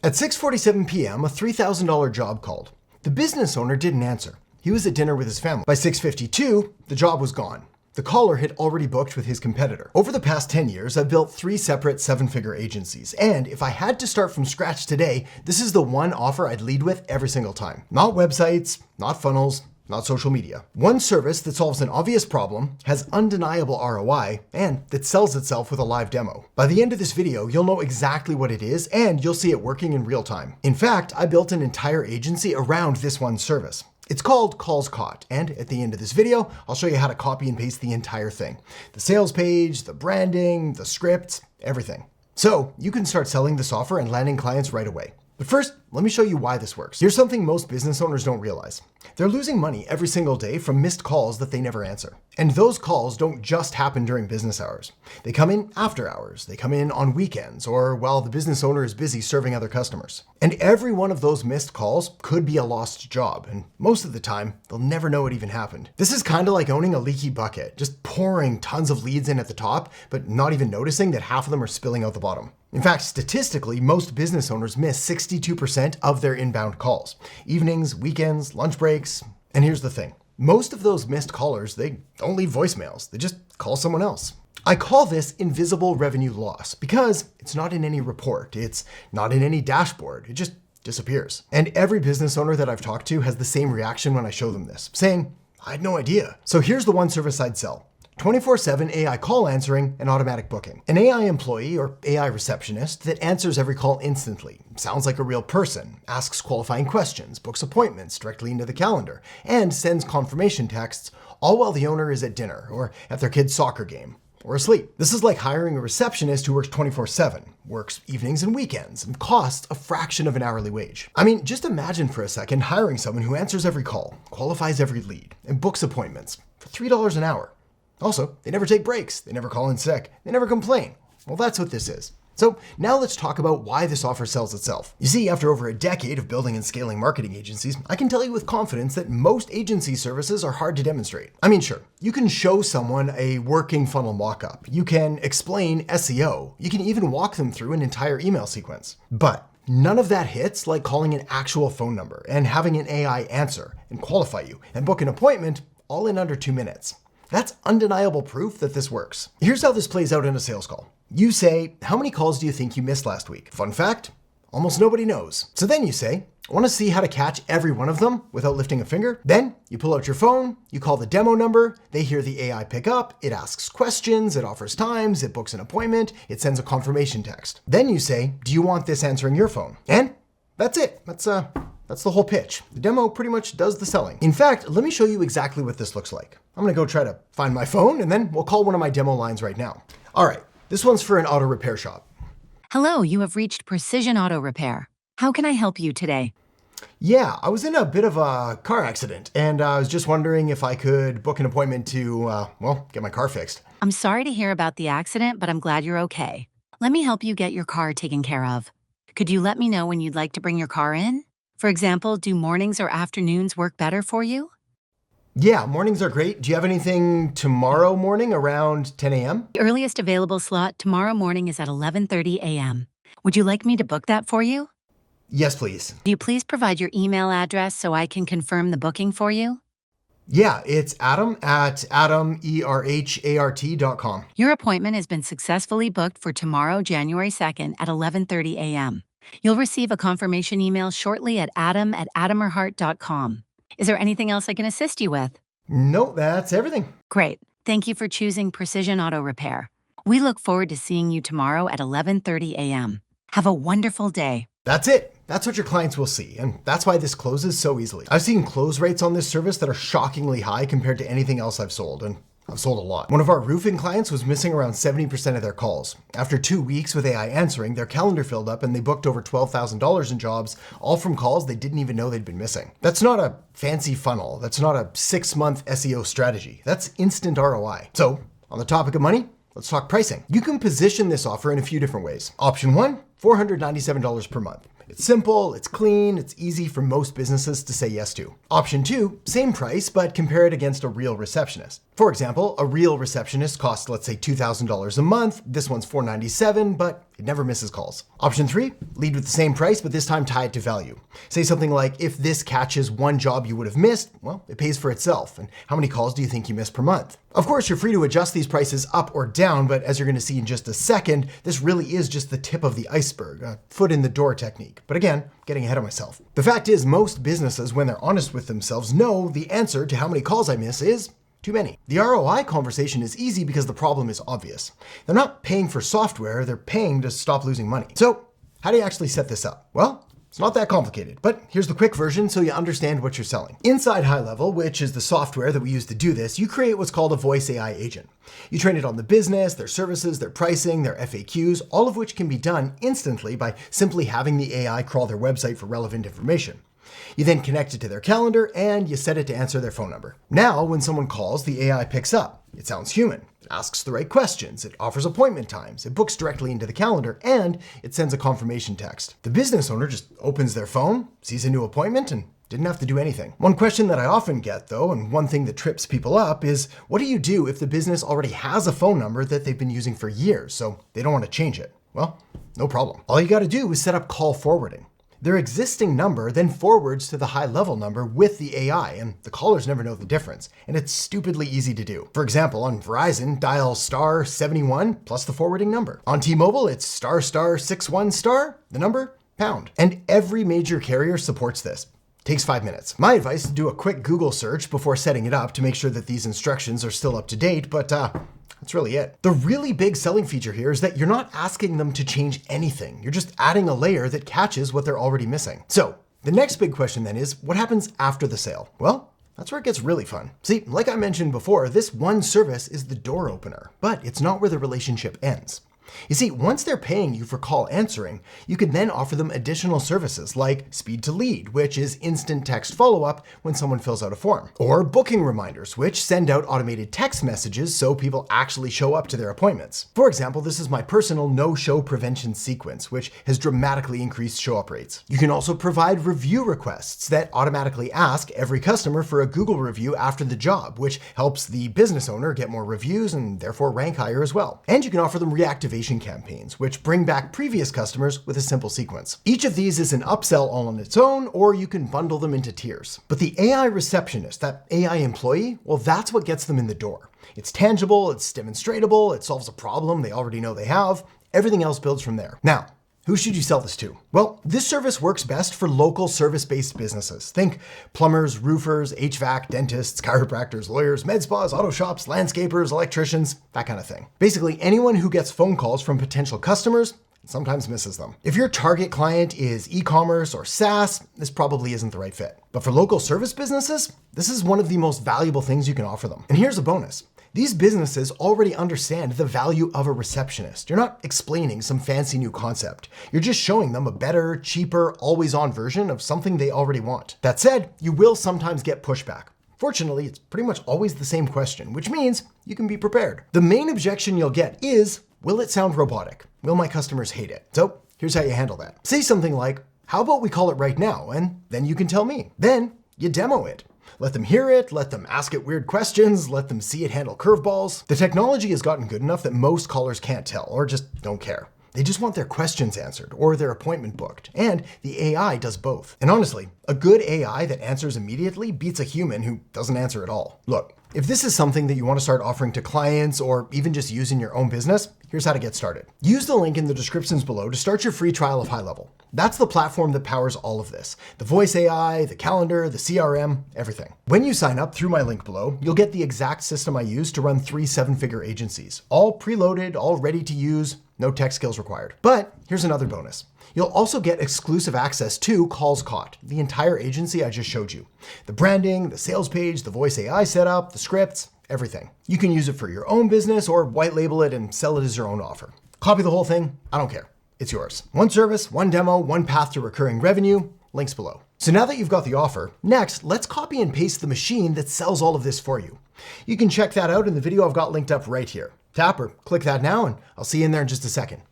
At 6:47 p.m., a $3,000 job called. The business owner didn't answer. He was at dinner with his family. By 6:52, the job was gone. The caller had already booked with his competitor. Over the past 10 years, I've built 3 separate 7-figure agencies. And if I had to start from scratch today, this is the one offer I'd lead with every single time. Not websites, not funnels, not social media. One service that solves an obvious problem, has undeniable ROI, and that sells itself with a live demo. By the end of this video, you'll know exactly what it is, and you'll see it working in real time. In fact, I built an entire agency around this one service. It's called Calls Caught, and at the end of this video, I'll show you how to copy and paste the entire thing. The sales page, the branding, the scripts, everything. So you can start selling this offer and landing clients right away. But first, let me show you why this works. Here's something most business owners don't realize. They're losing money every single day from missed calls that they never answer. And those calls don't just happen during business hours. They come in after hours, they come in on weekends, or while the business owner is busy serving other customers. And every one of those missed calls could be a lost job, and most of the time, they'll never know it even happened. This is kind of like owning a leaky bucket, just pouring tons of leads in at the top, but not even noticing that half of them are spilling out the bottom. In fact, statistically, most business owners miss 62% of their inbound calls. Evenings, weekends, lunch breaks. And here's the thing. Most of those missed callers, they don't leave voicemails. They just call someone else. I call this invisible revenue loss because it's not in any report. It's not in any dashboard. It just disappears. And every business owner that I've talked to has the same reaction when I show them this, saying, I had no idea. So here's the one service I'd sell. 24/7 AI call answering and automatic booking. An AI employee or AI receptionist that answers every call instantly, sounds like a real person, asks qualifying questions, books appointments directly into the calendar, and sends confirmation texts, all while the owner is at dinner or at their kid's soccer game or asleep. This is like hiring a receptionist who works 24/7, works evenings and weekends, and costs a fraction of an hourly wage. I mean, just imagine for a second hiring someone who answers every call, qualifies every lead, and books appointments for $3 an hour. Also, they never take breaks, they never call in sick, they never complain. Well, that's what this is. So now let's talk about why this offer sells itself. You see, after over a decade of building and scaling marketing agencies, I can tell you with confidence that most agency services are hard to demonstrate. I mean, sure, you can show someone a working funnel mock-up. You can explain SEO. You can even walk them through an entire email sequence. But none of that hits like calling an actual phone number and having an AI answer and qualify you and book an appointment all in under 2 minutes. That's undeniable proof that this works. Here's how this plays out in a sales call. You say, how many calls do you think you missed last week? Fun fact, almost nobody knows. So then you say, I want to see how to catch every one of them without lifting a finger. Then you pull out your phone, you call the demo number, they hear the AI pick up, it asks questions, it offers times, it books an appointment, it sends a confirmation text. Then you say, do you want this answering your phone? And that's it. That's the whole pitch. The demo pretty much does the selling. In fact, let me show you exactly what this looks like. I'm gonna go try to find my phone and then we'll call one of my demo lines right now. All right, this one's for an auto repair shop. Hello, you have reached Precision Auto Repair. How can I help you today? Yeah, I was in a bit of a car accident and I was just wondering if I could book an appointment to, get my car fixed. I'm sorry to hear about the accident, but I'm glad you're okay. Let me help you get your car taken care of. Could you let me know when you'd like to bring your car in? For example, do mornings or afternoons work better for you? Yeah, mornings are great. Do you have anything tomorrow morning around 10 a.m.? The earliest available slot tomorrow morning is at 11:30 a.m. Would you like me to book that for you? Yes, please. Do you please provide your email address so I can confirm the booking for you? Yeah, it's adam@erhart.com. Your appointment has been successfully booked for tomorrow, January 2nd at 11:30 a.m. You'll receive a confirmation email shortly at adam@adamerhart.com. Is there anything else I can assist you with? No, that's everything. Great. Thank you for choosing Precision Auto Repair. We look forward to seeing you tomorrow at 11:30 a.m. Have a wonderful day. That's it. That's what your clients will see, and that's why this closes so easily. I've seen close rates on this service that are shockingly high compared to anything else I've sold, and I've sold a lot. One of our roofing clients was missing around 70% of their calls. After 2 weeks with AI answering, their calendar filled up and they booked over $12,000 in jobs, all from calls they didn't even know they'd been missing. That's not a fancy funnel. That's not a 6-month SEO strategy. That's instant ROI. So, on the topic of money, let's talk pricing. You can position this offer in a few different ways. Option 1, $497 per month. It's simple, it's clean, it's easy for most businesses to say yes to. Option 2, same price, but compare it against a real receptionist. For example, a real receptionist costs, let's say, $2,000 a month. This one's $497, but it never misses calls. Option 3, lead with the same price, but this time tie it to value. Say something like, if this catches one job you would have missed, well, it pays for itself. And how many calls do you think you miss per month? Of course, you're free to adjust these prices up or down, but as you're going to see in just a second, this really is just the tip of the iceberg, a foot in the door technique. But again, getting ahead of myself. The fact is, most businesses, when they're honest with themselves, know the answer to how many calls I miss is too many. The ROI conversation is easy because the problem is obvious. They're not paying for software, they're paying to stop losing money. So, how do you actually set this up? Well, it's not that complicated, but here's the quick version so you understand what you're selling. Inside High Level, which is the software that we use to do this, you create what's called a voice AI agent. You train it on the business, their services, their pricing, their FAQs, all of which can be done instantly by simply having the AI crawl their website for relevant information. You then connect it to their calendar and you set it to answer their phone number. Now, when someone calls, the AI picks up. It sounds human. It asks the right questions. It offers appointment times. It books directly into the calendar and it sends a confirmation text. The business owner just opens their phone, sees a new appointment, and didn't have to do anything. One question that I often get though, and one thing that trips people up is, what do you do if the business already has a phone number that they've been using for years, so they don't want to change it? Well, no problem. All you got to do is set up call forwarding. Their existing number then forwards to the High Level number with the AI, and the callers never know the difference, and it's stupidly easy to do. For example, on Verizon, dial *71 plus the forwarding number. On T-Mobile, it's **61*, the number, pound. And every major carrier supports this. Takes 5 minutes. My advice is to do a quick Google search before setting it up to make sure that these instructions are still up to date, but that's really it. The really big selling feature here is that you're not asking them to change anything. You're just adding a layer that catches what they're already missing. So the next big question then is, what happens after the sale? Well, that's where it gets really fun. See, like I mentioned before, this one service is the door opener, but it's not where the relationship ends. You see, once they're paying you for call answering, you can then offer them additional services like speed to lead, which is instant text follow-up when someone fills out a form, or booking reminders, which send out automated text messages so people actually show up to their appointments. For example, this is my personal no-show prevention sequence, which has dramatically increased show-up rates. You can also provide review requests that automatically ask every customer for a Google review after the job, which helps the business owner get more reviews and therefore rank higher as well. And you can offer them reactivation campaigns, which bring back previous customers with a simple sequence. Each of these is an upsell all on its own, or you can bundle them into tiers. But the AI receptionist, that AI employee, well, that's what gets them in the door. It's tangible, it's demonstratable, it solves a problem they already know they have. Everything else builds from there. Now, who should you sell this to? Well, this service works best for local service-based businesses. Think plumbers, roofers, HVAC, dentists, chiropractors, lawyers, med spas, auto shops, landscapers, electricians, that kind of thing. Basically, anyone who gets phone calls from potential customers and sometimes misses them. If your target client is e-commerce or SaaS, this probably isn't the right fit. But for local service businesses, this is one of the most valuable things you can offer them. And here's a bonus. These businesses already understand the value of a receptionist. You're not explaining some fancy new concept. You're just showing them a better, cheaper, always-on version of something they already want. That said, you will sometimes get pushback. Fortunately, it's pretty much always the same question, which means you can be prepared. The main objection you'll get is, will it sound robotic? Will my customers hate it? So here's how you handle that. Say something like, how about we call it right now, and then you can tell me. Then you demo it. Let them hear it, let them ask it weird questions, let them see it handle curveballs. The technology has gotten good enough that most callers can't tell or just don't care. They just want their questions answered or their appointment booked, and the AI does both. And honestly, a good AI that answers immediately beats a human who doesn't answer at all. Look, if this is something that you want to start offering to clients or even just use in your own business, here's how to get started. Use the link in the descriptions below to start your free trial of High Level. That's the platform that powers all of this. The voice AI, the calendar, the CRM, everything. When you sign up through my link below, you'll get the exact system I use to run 3 7-figure agencies. All preloaded, all ready to use, no tech skills required. But here's another bonus. You'll also get exclusive access to Calls Caught, the entire agency I just showed you. The branding, the sales page, the voice AI setup, the scripts, everything. You can use it for your own business or white label it and sell it as your own offer. Copy the whole thing, I don't care. It's yours. One service, one demo, one path to recurring revenue, links below. So now that you've got the offer, next, let's copy and paste the machine that sells all of this for you. You can check that out in the video I've got linked up right here. Tap or click that now, and I'll see you in there in just a second.